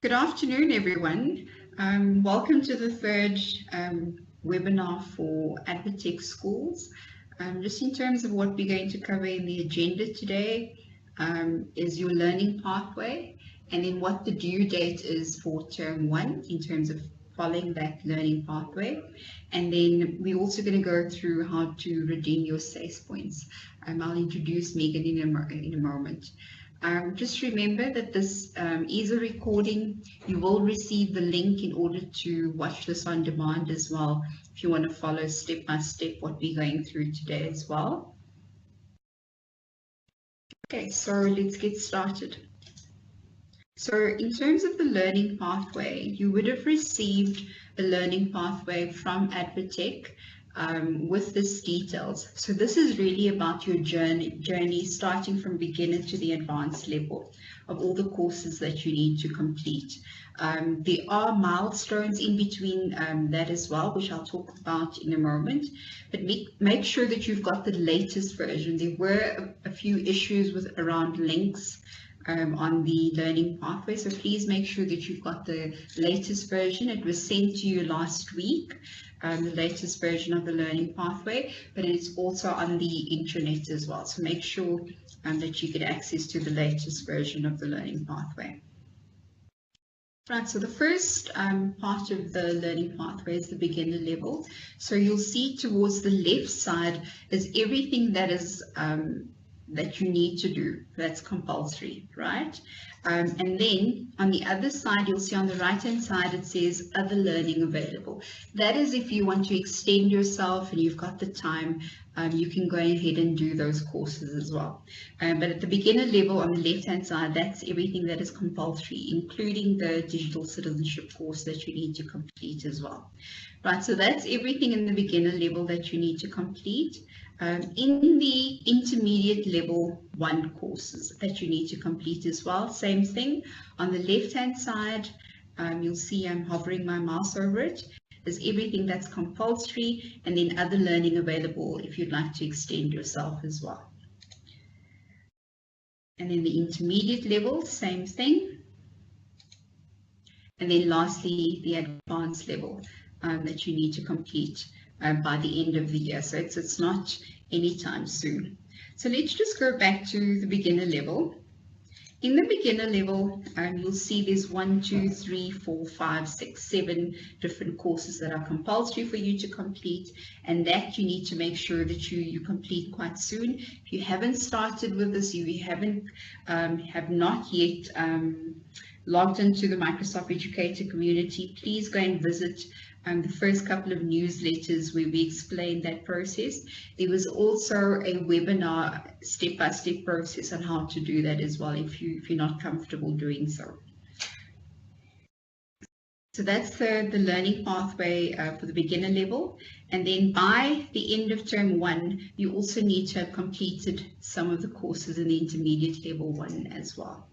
Good afternoon, everyone. Welcome to the third webinar for Advotech Schools. Just in terms of what we're going to cover in the agenda today is your learning pathway, and then what the due date is for term 1 in terms of following that learning pathway. And then we're also going to go through how to redeem your SACE points. I'll introduce Megan in a moment. Just remember that this is a recording. You will receive the link in order to watch this on demand as well, if you want to follow step by step what we're going through today as well. Okay, so let's get started. So in terms of the learning pathway, you would have received a learning pathway from Advotech with this details. So this is really about your journey starting from beginner to the advanced level of all the courses that you need to complete. There are milestones in between that as well, which I'll talk about in a moment, but make sure that you've got the latest version. There were a few issues around links on the learning pathway, so please make sure that you've got the latest version. It was sent to you last week, the latest version of the learning pathway, but it's also on the intranet as well, so make sure that you get access to the latest version of the learning pathway. Right, so the first part of the learning pathway is the beginner level. So you'll see towards the left side is everything that is that you need to do, that's compulsory, right? And then on the other side, you'll see on the right hand side it says other learning available. That is if you want to extend yourself and you've got the time, you can go ahead and do those courses as well. But at the beginner level on the left hand side, that's everything that is compulsory, including the digital citizenship course that you need to complete as well. Right, so that's everything in the beginner level that you need to complete. In the intermediate level 1 courses that you need to complete as well, same thing. On the left hand side, you'll see I'm hovering my mouse over it. There's everything that's compulsory, and then other learning available if you'd like to extend yourself as well. And then the intermediate level, same thing. And then lastly, the advanced level that you need to complete by the end of the year. So it's not anytime soon. So let's just go back to the beginner level. In the beginner level, you'll see there's 1, 2, 3, 4, 5, 6, 7 different courses that are compulsory for you to complete, and that you need to make sure that you complete quite soon. If you haven't started with this, you have not yet logged into the Microsoft Educator community, please go and visit the first couple of newsletters where we explained that process. There was also a webinar step-by-step process on how to do that as well if you're not comfortable doing so. So that's the learning pathway for the beginner level. And then by the end of term 1, you also need to have completed some of the courses in the intermediate level 1 as well.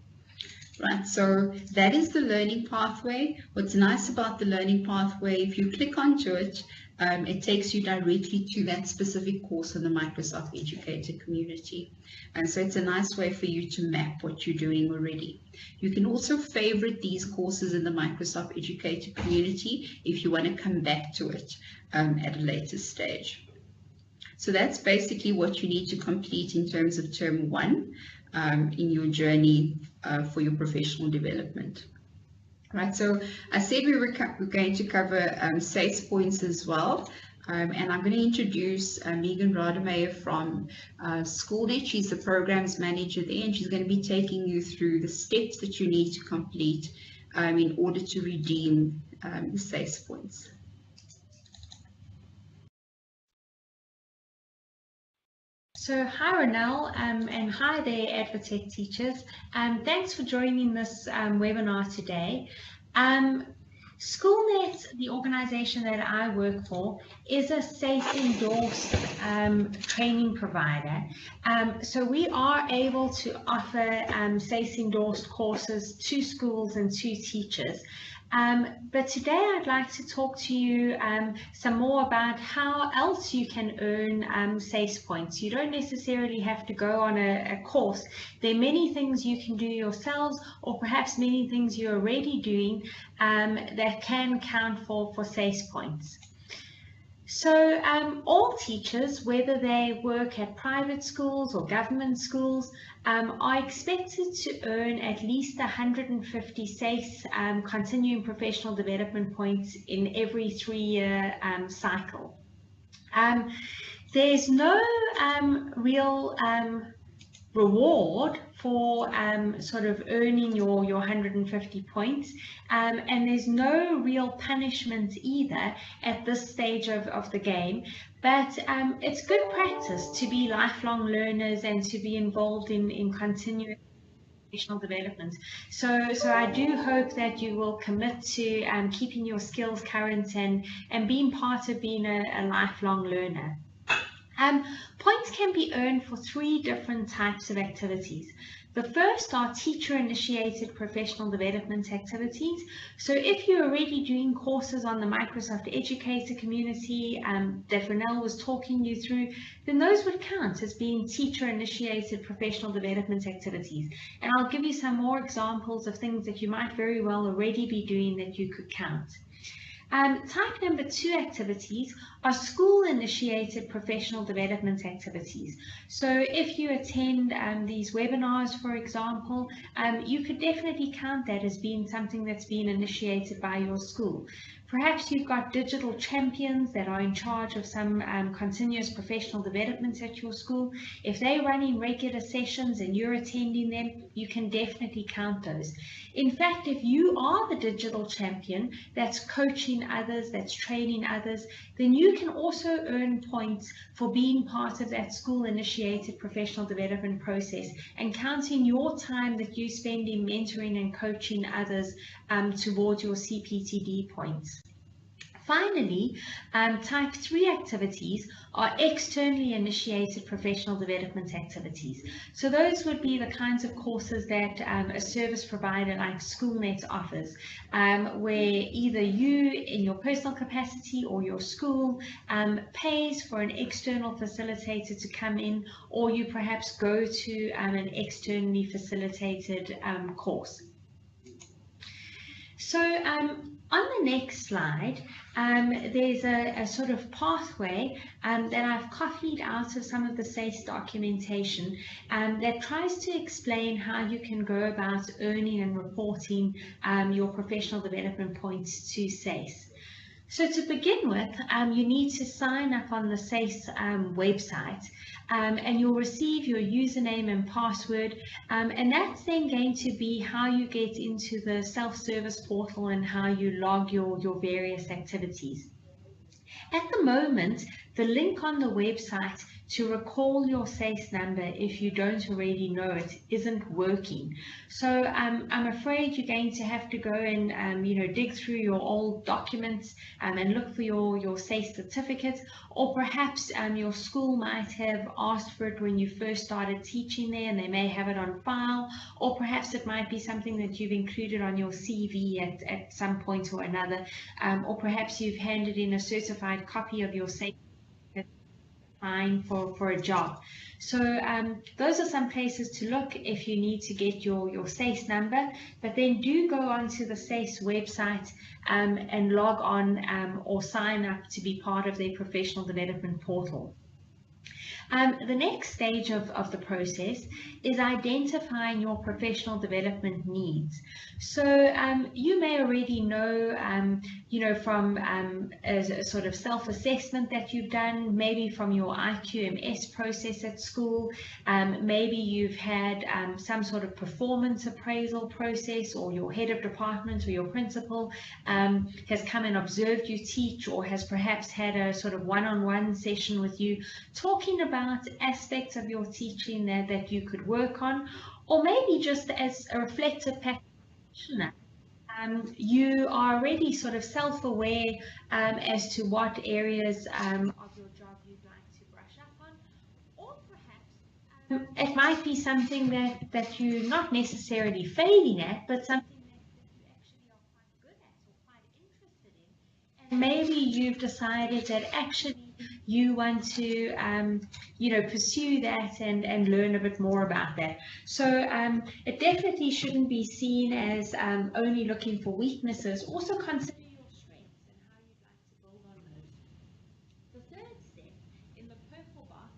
Right, so that is the learning pathway. What's nice about the learning pathway, if you click onto it, it takes you directly to that specific course in the Microsoft Educator community. And so it's a nice way for you to map what you're doing already. You can also favorite these courses in the Microsoft Educator community if you want to come back to it at a later stage. So that's basically what you need to complete in terms of term 1 in your journey for your professional development. Right, so I said we were going to cover SACE points as well, and I'm going to introduce Megan Rademacher from SchoolNet. She's the programs manager there, and she's going to be taking you through the steps that you need to complete in order to redeem the SACE points. So hi Ronelle, and hi there Advotech teachers. Thanks for joining this webinar today. SchoolNet, the organization that I work for, is a SACE endorsed training provider. So we are able to offer SACE endorsed courses to schools and to teachers. But today I'd like to talk to you some more about how else you can earn SACE points. You don't necessarily have to go on a course. There are many things you can do yourselves, or perhaps many things you're already doing that can count for SACE points. So all teachers, whether they work at private schools or government schools, are expected to earn at least 150 SACE continuing professional development points in every 3-year cycle. There's no real reward for sort of earning your 150 points, and there's no real punishment either at this stage of the game, but it's good practice to be lifelong learners and to be involved in continuous professional development. So I do hope that you will commit to keeping your skills current and being part of being a lifelong learner. Points can be earned for 3 different types of activities. The first are teacher-initiated professional development activities. So if you're already doing courses on the Microsoft Educator community that Ronelle was talking you through, then those would count as being teacher-initiated professional development activities. And I'll give you some more examples of things that you might very well already be doing that you could count. Type number 2 activities are school-initiated professional development activities. So if you attend these webinars, for example, you could definitely count that as being something that's been initiated by your school. Perhaps you've got digital champions that are in charge of some continuous professional development at your school. If they're running regular sessions and you're attending them, you can definitely count those. In fact, if you are the digital champion that's coaching others, that's training others, then you can also earn points for being part of that school-initiated professional development process and counting your time that you spend in mentoring and coaching others towards your CPTD points. Finally, type 3 activities are externally initiated professional development activities. So those would be the kinds of courses that a service provider like SchoolNet offers, where either you in your personal capacity or your school pays for an external facilitator to come in, or you perhaps go to an externally facilitated course. So on the next slide, there's a sort of pathway that I've copied out of some of the SACE documentation that tries to explain how you can go about earning and reporting your professional development points to SACE. So to begin with, you need to sign up on the SACE website, and you'll receive your username and password, and that's then going to be how you get into the self-service portal and how you log your various activities. At the moment, the link on the website to recall your SACE number, if you don't already know it, isn't working. So I'm afraid you're going to have to go and dig through your old documents and look for your SACE certificate, or perhaps your school might have asked for it when you first started teaching there and they may have it on file, or perhaps it might be something that you've included on your CV at some point or another, or perhaps you've handed in a certified copy of your SACE for a job. So those are some places to look if you need to get your SACE number, but then do go onto the SACE website and log on or sign up to be part of their professional development portal. The next stage of the process is identifying your professional development needs. So you may already know, from a sort of self-assessment that you've done, maybe from your IQMS process at school, maybe you've had some sort of performance appraisal process, or your head of department or your principal has come and observed you teach, or has perhaps had a sort of one-on-one session with you talking about aspects of your teaching that you could work on, or maybe just as a reflective practitioner. You are already sort of self-aware as to what areas of your job you'd like to brush up on, or perhaps it might be something that you're not necessarily failing at, but something that you actually are quite good at maybe you've decided that actually you want to pursue that and learn a bit more about that. So it definitely shouldn't be seen as only looking for weaknesses. Also consider your strengths and how you'd like to build on those. The third step in the purple box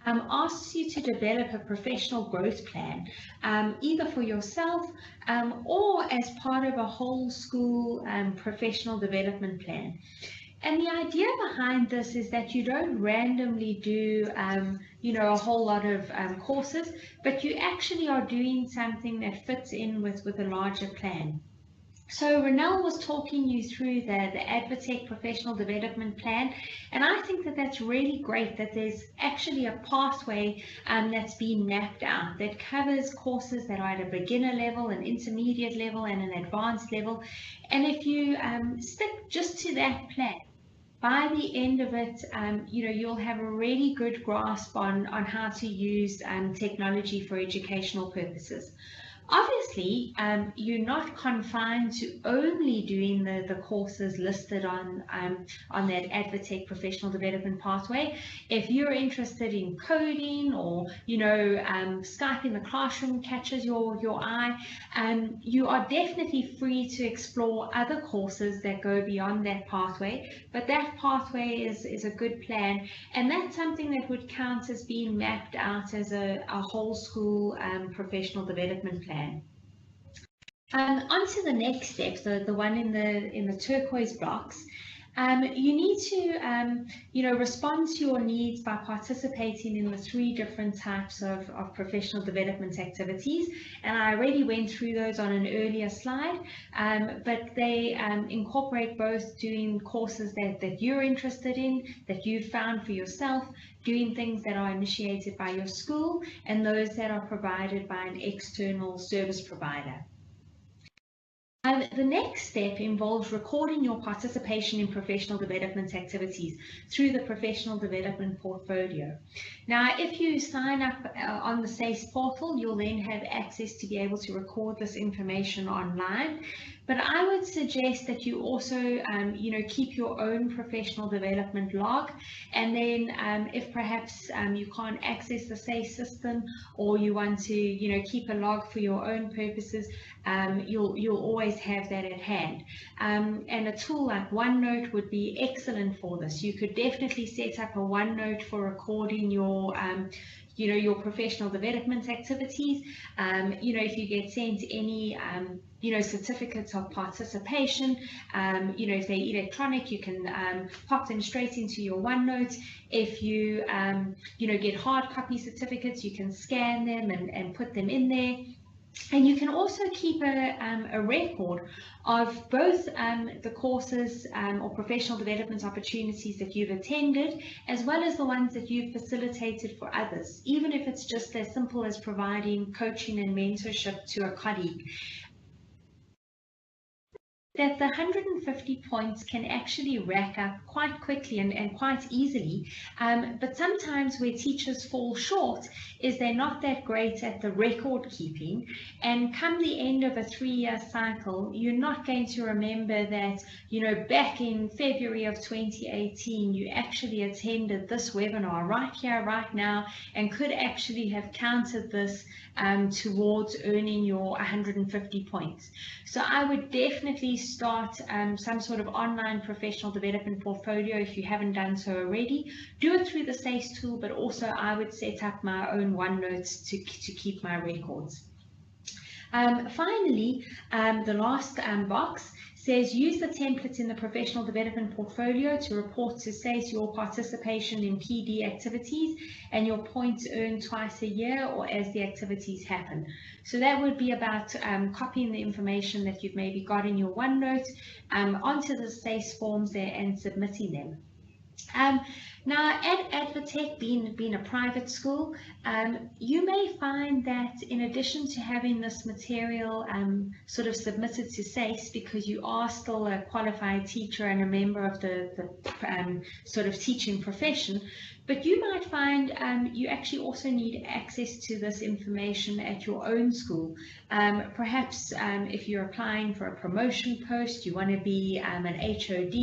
asks you to develop a professional growth plan, either for yourself or as part of a whole school professional development plan. And the idea behind this is that you don't randomly do, a whole lot of courses, but you actually are doing something that fits in with a larger plan. So Ronelle was talking you through the AdvoTech Professional Development Plan, and I think that that's really great that there's actually a pathway that's been mapped out that covers courses that are at a beginner level, an intermediate level, and an advanced level. And if you stick just to that plan, by the end of it, you'll have a really good grasp on how to use technology for educational purposes. Obviously, you're not confined to only doing the courses listed on that AdvoTech Professional Development Pathway. If you're interested in coding or, Skype in the classroom catches your eye, you are definitely free to explore other courses that go beyond that pathway. But that pathway is a good plan, and that's something that would count as being mapped out as a whole school professional development plan. On to the next step, the one in the turquoise box. You need to, respond to your needs by participating in the 3 different types of professional development activities. And I already went through those on an earlier slide, but they incorporate both doing courses that you're interested in, that you've found for yourself, doing things that are initiated by your school, and those that are provided by an external service provider. The next step involves recording your participation in professional development activities through the professional development portfolio. Now, if you sign up on the SACE portal, you'll then have access to be able to record this information online. But I would suggest that you also, keep your own professional development log. And then if perhaps you can't access the SACE system, or you want to, keep a log for your own purposes, you'll always have that at hand. And a tool like OneNote would be excellent for this. You could definitely set up a OneNote for recording your your professional development activities. If you get sent any certificates of participation, if they're electronic, you can pop them straight into your OneNote. If you get hard copy certificates, you can scan them and put them in there. And you can also keep a record of both the courses or professional development opportunities that you've attended, as well as the ones that you've facilitated for others, even if it's just as simple as providing coaching and mentorship to a colleague. That the 150 points can actually rack up quite quickly and quite easily, but sometimes where teachers fall short is they're not that great at the record keeping, and come the end of a 3-year cycle, you're not going to remember that, back in February of 2018, you actually attended this webinar right here, right now, and could actually have counted this towards earning your 150 points. So I would definitely start some sort of online professional development portfolio if you haven't done so already. Do it through the SACE tool, but also I would set up my own OneNotes to keep my records. Finally, the last box says use the templates in the professional development portfolio to report to SACE your participation in PD activities and your points earned twice a year or as the activities happen. So that would be about copying the information that you've maybe got in your OneNote onto the SACE forms there and submitting them. Now, at Advatech, being a private school, you may find that in addition to having this material sort of submitted to SACE, because you are still a qualified teacher and a member of the sort of teaching profession, but you might find you actually also need access to this information at your own school. Perhaps if you're applying for a promotion post, you want to be an HOD,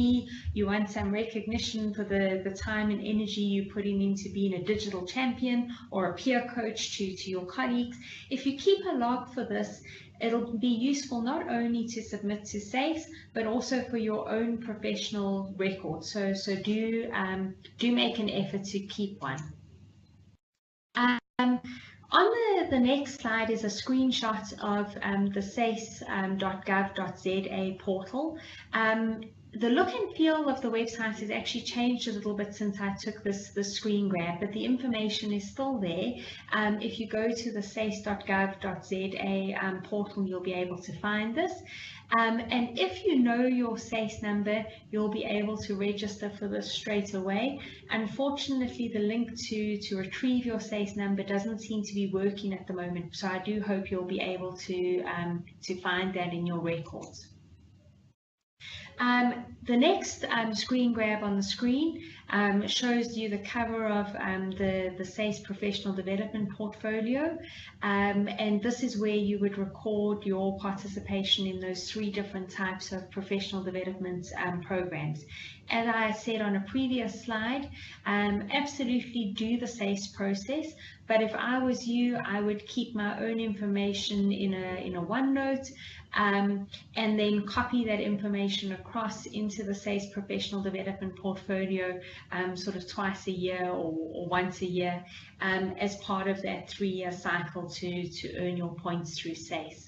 you want some recognition for the time and energy you're putting into being a digital champion or a peer coach to your colleagues. If you keep a log for this, it'll be useful not only to submit to SACE, but also for your own professional record. So do make an effort to keep one. On the next slide is a screenshot of the sace.gov.za portal. The look and feel of the website has actually changed a little bit since I took this screen grab, but the information is still there. If you go to the sace.gov.za portal, you'll be able to find this. And if you know your SACE number, you'll be able to register for this straight away. Unfortunately, the link to retrieve your SACE number doesn't seem to be working at the moment, so I do hope you'll be able to find that in your records. The next screen grab on the screen shows you the cover of the SACE Professional Development Portfolio, and this is where you would record your participation in those 3 different types of professional development programs. As I said on a previous slide, absolutely do the SACE process, but if I was you, I would keep my own information in a OneNote, and then copy that information across into the SACE Professional Development Portfolio sort of twice a year or once a year as part of that 3-year cycle to earn your points through SACE.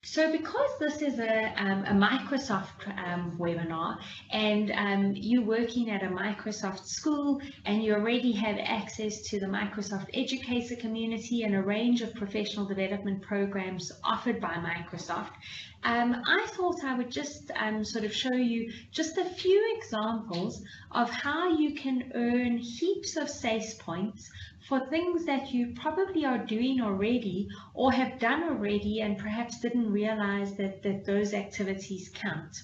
So because this is a Microsoft webinar, and you're working at a Microsoft school and you already have access to the Microsoft Educator community and a range of professional development programs offered by Microsoft, I thought I would just sort of show you just a few examples of how you can earn heaps of SACE points for things that you probably are doing already or have done already and perhaps didn't realize that those activities count.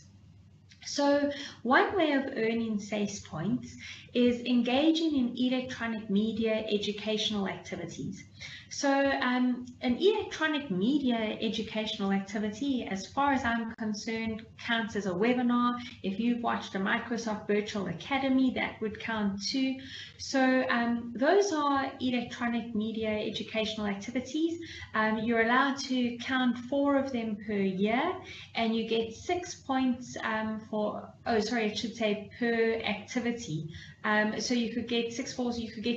So one way of earning SACE points is engaging in electronic media educational activities. So an electronic media educational activity, as far as I'm concerned, counts as a webinar. If you've watched a Microsoft Virtual Academy, that would count too. So those are electronic media educational activities. You're allowed to count 4 of them per year, and you get 6 points per activity. So you could get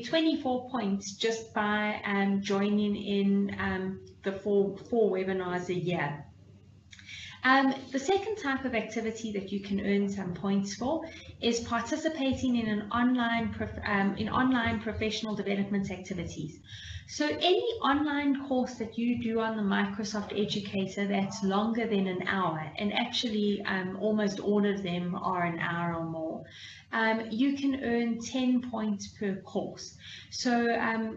24 points just by joining in the four webinars a year. The second type of activity that you can earn some points for is participating in an online professional development activities. So any online course that you do on the Microsoft Educator that's longer than an hour, and actually almost all of them are an hour or more, you can earn 10 points per course. So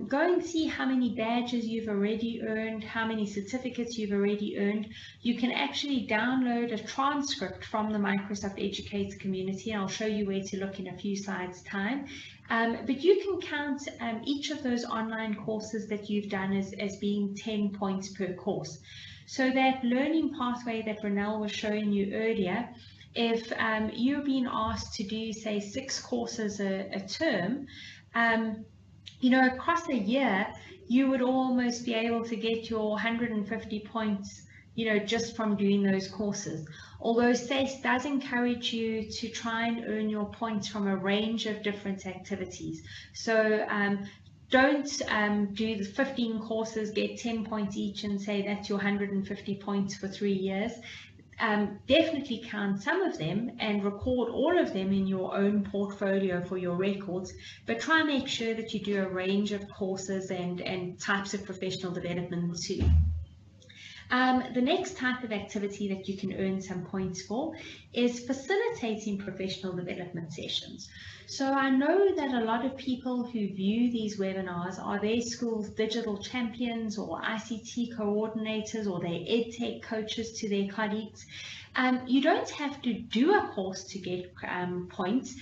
go and see how many badges you've already earned, how many certificates you've already earned. You can actually download a transcript from the Microsoft Educator community. I'll show you where to look in a few slides' time. But you can count each of those online courses that you've done as being 10 points per course. So that learning pathway that Ronelle was showing you earlier, if you're being asked to do, say, 6 courses a term, across a year, you would almost be able to get your 150 points, just from doing those courses. Although SACE does encourage you to try and earn your points from a range of different activities. So don't do the 15 courses, get 10 points each and say that's your 150 points for 3 years. Definitely count some of them and record all of them in your own portfolio for your records, but try and make sure that you do a range of courses and types of professional development too. The next type of activity that you can earn some points for is facilitating professional development sessions. So I know that a lot of people who view these webinars are their school's digital champions or ICT coordinators or their EdTech coaches to their colleagues. You don't have to do a course to get points.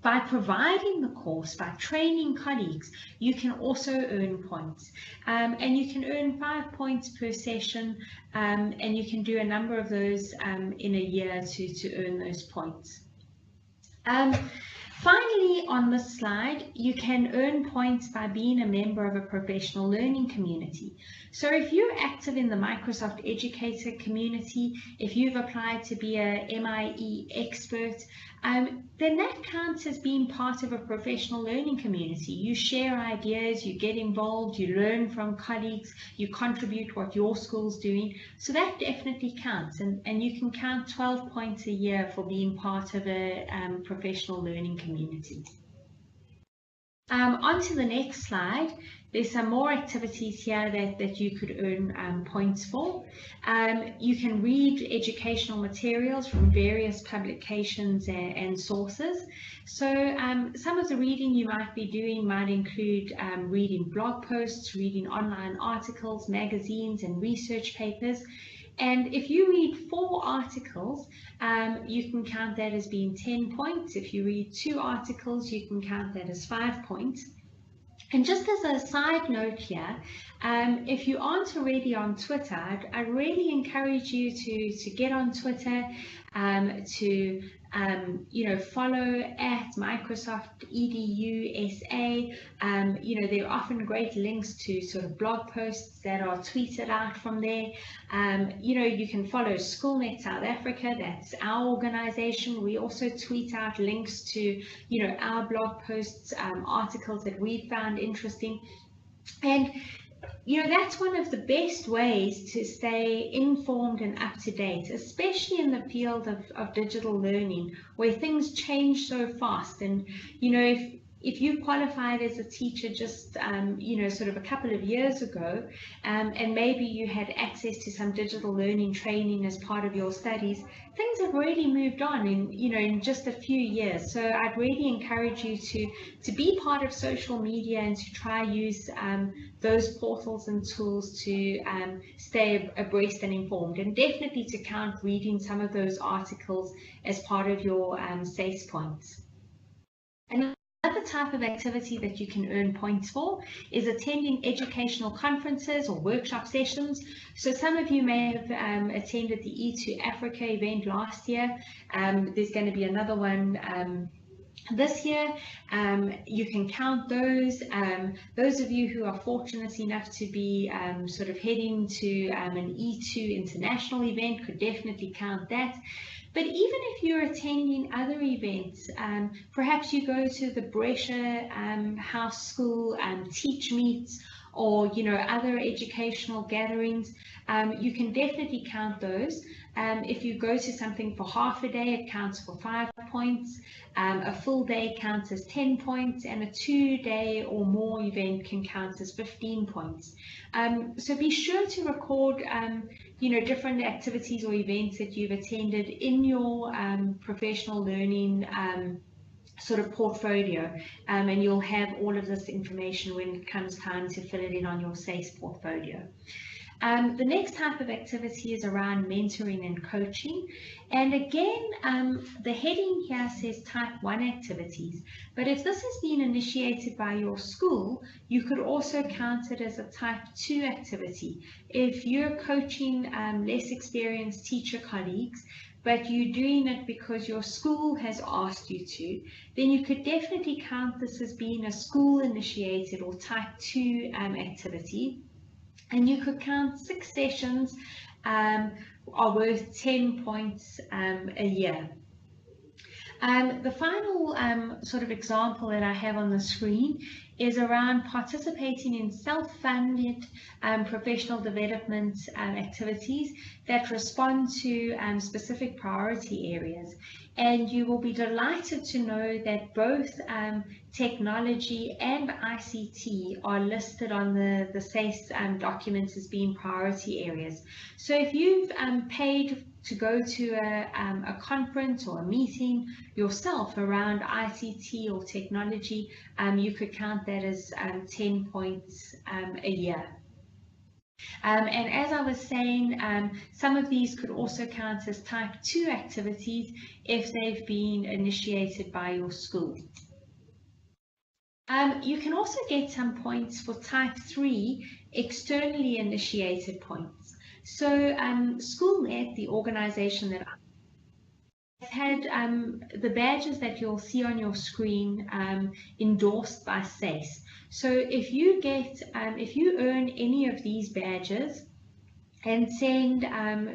By providing the course, by training colleagues, you can also earn points. And you can earn 5 points per session, and you can do a number of those in a year to earn those points. Finally, on this slide, you can earn points by being a member of a professional learning community. So if you're active in the Microsoft Educator community, if you've applied to be a MIE expert, then that counts as being part of a professional learning community. You share ideas, you get involved, you learn from colleagues, you contribute what your school's doing. So that definitely counts, and you can count 12 points a year for being part of a professional learning community. On to the next slide. There's some more activities here that you could earn points for. You can read educational materials from various publications and sources. So some of the reading you might be doing might include reading blog posts, reading online articles, magazines, and research papers. And if you read 4 articles, you can count that as being 10 points. If you read 2 articles, you can count that as 5 points. And just as a side note here, if you aren't already on Twitter, I'd really encourage you to get on Twitter, to follow at Microsoft EDU SA. There are often great links to sort of blog posts that are tweeted out from there. You can follow SchoolNet South Africa, that's our organization. We also tweet out links to, our blog posts, articles that we found interesting. And that's one of the best ways to stay informed and up to date, especially in the field of digital learning, where things change so fast. And, if you qualified as a teacher just, sort of a couple of years ago, and maybe you had access to some digital learning training as part of your studies, things have really moved on in just a few years. So I'd really encourage you to be part of social media and to try use those portals and tools to stay abreast and informed, and definitely to count reading some of those articles as part of your SACE points. Another type of activity that you can earn points for is attending educational conferences or workshop sessions. So some of you may have attended the E2 Africa event last year. There's going to be another one this year. You can count those. Those of you who are fortunate enough to be sort of heading to an E2 international event could definitely count that. But even if you're attending other events, perhaps you go to the Brescia House School teach meets, or other educational gatherings, you can definitely count those. If you go to something for half a day, it counts for 5 points. A full day counts as 10 points, and a 2-day or more event can count as 15 points. So be sure to record different activities or events that you've attended in your professional learning sort of portfolio, and you'll have all of this information when it comes time to fill it in on your SACE portfolio. The next type of activity is around mentoring and coaching. And again, the heading here says type 1 activities, but if this has been initiated by your school, you could also count it as a type 2 activity. If you're coaching less experienced teacher colleagues, but you're doing it because your school has asked you to, then you could definitely count this as being a school initiated or type 2 activity. And you could count 6 sessions are worth 10 points a year. The final sort of example that I have on the screen is around participating in self-funded professional development activities that respond to specific priority areas. And you will be delighted to know that both technology and ICT are listed on the SACE documents as being priority areas. So if you've paid to go to a conference or a meeting yourself around ICT or technology, you could count that as 10 points a year. And as I was saying, some of these could also count as type 2 activities if they've been initiated by your school. You can also get some points for type 3 externally initiated points. So SchoolNet, the organization that I've had the badges that you'll see on your screen endorsed by SACE. So if you earn any of these badges and send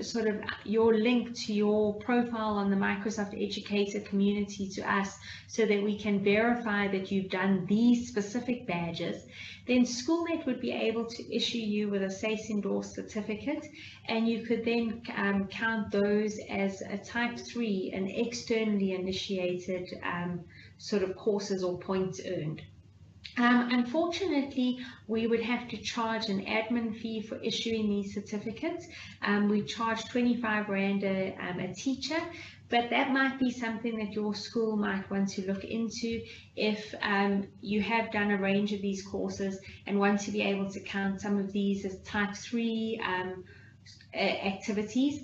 sort of your link to your profile on the Microsoft Educator community to us so that we can verify that you've done these specific badges, then SchoolNet would be able to issue you with a SACE endorsed certificate, and you could then count those as a type 3 and externally initiated sort of courses or points earned. Unfortunately, we would have to charge an admin fee for issuing these certificates. We charge 25 Rand a teacher, but that might be something that your school might want to look into if you have done a range of these courses and want to be able to count some of these as type 3 activities,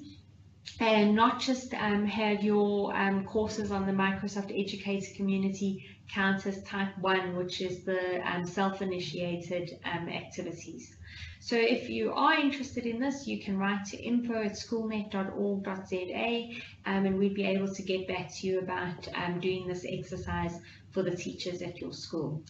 and not just have your courses on the Microsoft Educator community count as type 1, which is the self-initiated activities. So if you are interested in this, you can write to info@schoolnet.org.za and we'd be able to get back to you about doing this exercise for the teachers at your school.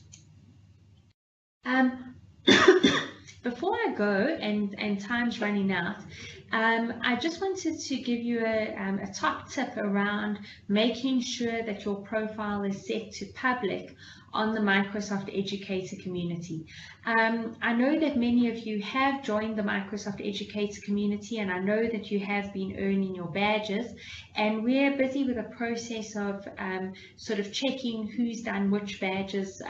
Before I go, and time's running out, I just wanted to give you a top tip around making sure that your profile is set to public on the Microsoft Educator community. I know that many of you have joined the Microsoft Educator community, and I know that you have been earning your badges, and we're busy with a process of sort of checking who's done which badges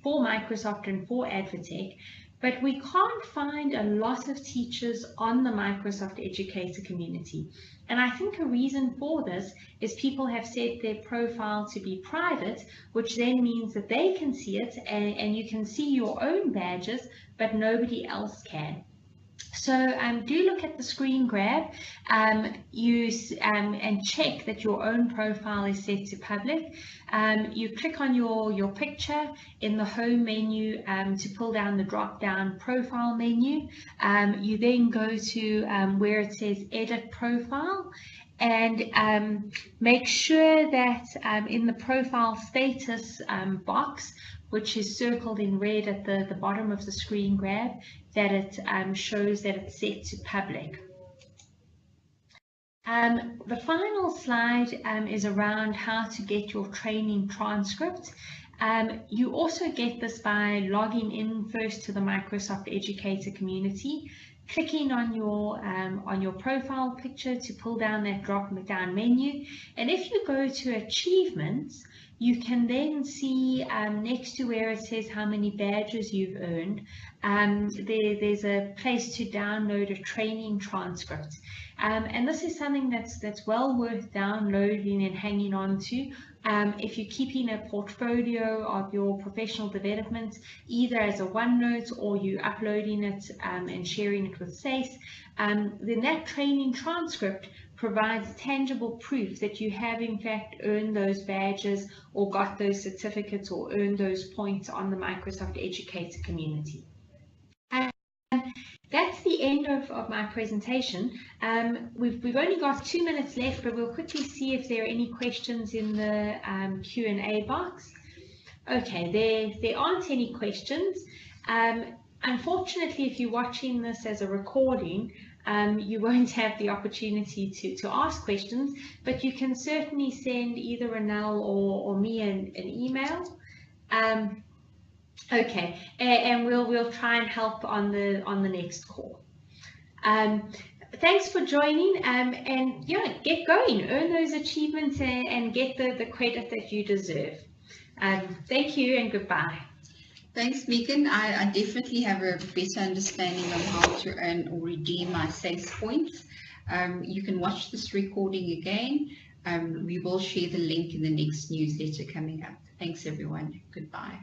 for Microsoft and for Advotech. But we can't find a lot of teachers on the Microsoft Educator community. And I think a reason for this is people have set their profile to be private, which then means that they can see it and you can see your own badges, but nobody else can. So do look at the screen grab, use and check that your own profile is set to public. You click on your picture in the home menu to pull down the drop down profile menu. You then go to where it says edit profile, and make sure that in the profile status box, which is circled in red at the bottom of the screen grab, that it shows that it's set to public. The final slide is around how to get your training transcript. You also get this by logging in first to the Microsoft Educator community, clicking on your profile picture to pull down that drop down menu, and if you go to achievements, you can then see next to where it says how many badges you've earned, there's a place to download a training transcript. And this is something that's well worth downloading and hanging on to if you're keeping a portfolio of your professional development, either as a OneNote or you uploading it and sharing it with SACE. Then that training transcript provides tangible proof that you have in fact earned those badges or got those certificates or earned those points on the Microsoft Educator community. And that's the end of my presentation. We've only got 2 minutes left, but we'll quickly see if there are any questions in the Q&A box. Okay, there aren't any questions. Unfortunately, if you're watching this as a recording, you won't have the opportunity to ask questions, but you can certainly send either Ranelle or me an email. Okay, and we'll try and help on the next call. Thanks for joining, and yeah, get going, earn those achievements and get the credit that you deserve. Thank you and goodbye. Thanks, Megan. I definitely have a better understanding of how to earn or redeem my SACE points. You can watch this recording again. We will share the link in the next newsletter coming up. Thanks, everyone. Goodbye.